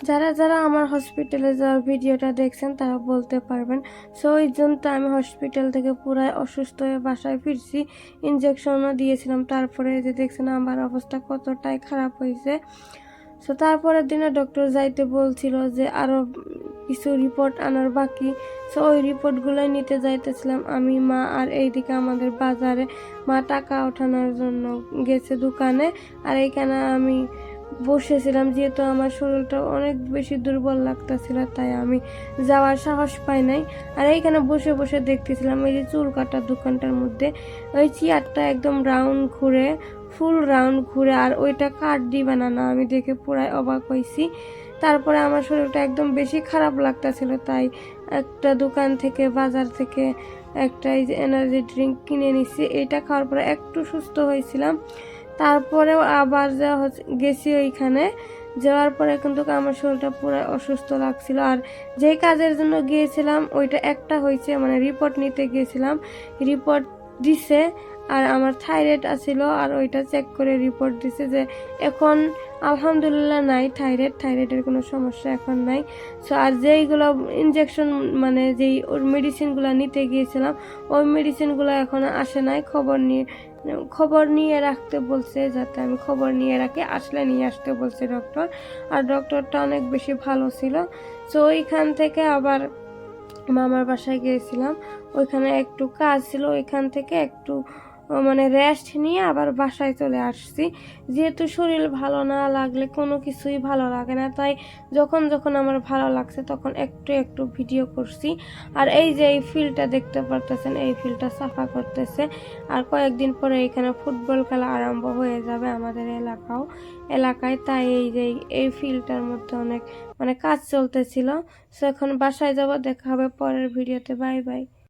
যারা যারা আমার হসপিটালে যাওয়ার ভিডিওটা দেখছেন তারা বলতে পারবেন। সো এই জন্য আমি হসপিটাল থেকে পুরাই অসুস্থ হয়ে বাসায় ফিরছি, ইনজেকশনও দিয়েছিলাম। তারপরে যে দেখছেন আমার অবস্থা কতটাই খারাপ হয়েছে। সো তারপরের দিনে ডক্টর যাইতে বলছিল যে আরও কিছু রিপোর্ট আনার বাকি। সো ওই রিপোর্টগুলোই নিতে যাইতেছিলাম আমি, মা, আর এইদিকে আমাদের বাজারে মা টাকা ওঠানোর জন্য গেছে দোকানে, আর এইখানে আমি বসেছিলাম। যেহেতু আমার শরীরটা অনেক বেশি দুর্বল লাগতেছিল তাই আমি যাওয়ার সাহস পাই নাই। আর এইখানে বসে বসে দেখতেছিলাম এই যে চুল কাটার দোকানটার মধ্যে ওই চেয়ারটা একদম রাউন্ড ঘুরে, ফুল রাউন্ড ঘুরে, আর ওইটা কাঠ দিয়ে বানানো। আমি দেখে পুরাই অবাক হয়েছি। তারপরে আমার শরীরটা একদম বেশি খারাপ লাগতেছিল তাই একটা দোকান থেকে, বাজার থেকে একটা এই যে এনার্জি ড্রিঙ্ক কিনে নিছি। এটা খাওয়ার পরে একটু সুস্থ হয়েছিলাম। তারপরেও আবার গেছি ওইখানে, যাওয়ার পরে কিন্তু আমার শরীরটা পুরো অসুস্থ লাগছিল। আর যেই কাজের জন্য গিয়েছিলাম ওইটা একটা হয়েছে, মানে রিপোর্ট নিতে গিয়েছিলাম, রিপোর্ট দিছে। আর আমার থাইরয়েড আছিল, আর ওইটা চেক করে রিপোর্ট দিছে যে এখন আলহামদুলিল্লাহ নাই থাইরয়েডের কোনো সমস্যা এখন নাই। সো আর যেইগুলো ইনজেকশন, মানে যেই ওর মেডিসিনগুলো নিতে গিয়েছিলাম ওই মেডিসিনগুলো এখনো আসে নাই। খবর নিয়ে রাখতে বলছে, যাতে আমি খবর নিয়ে রাখি, আসলে নিয়ে আসতে বলছে ডক্টর। আর ডক্টরটা অনেক বেশি ভালো ছিল। সো ওইখান থেকে আবার মামার বাসায় গিয়েছিলাম, ওইখানে একটু কাজ ছিল, ওইখান থেকে একটু মানে রেস্ট নিয়ে আবার বাসায় চলে আসছি। যেহেতু শরীর ভালো না লাগলে কোনো কিছুই ভালো লাগে না, তাই যখন যখন আমার ভালো লাগছে তখন একটু একটু ভিডিও করছি। আর এই যে এই ফিল্ডটা দেখতে পারতেছেন, এই ফিল্ডটা সাফা করতেছে। আর কয়েকদিন পরে এখানে ফুটবল খেলা আরম্ভ হয়ে যাবে আমাদের এলাকায়, তাই এই যে এই ফিল্ডটার মধ্যে অনেক মানে কাজ চলতেছিল। সো এখন বাসায় যাব, দেখা হবে পরের ভিডিওতে। Bye bye.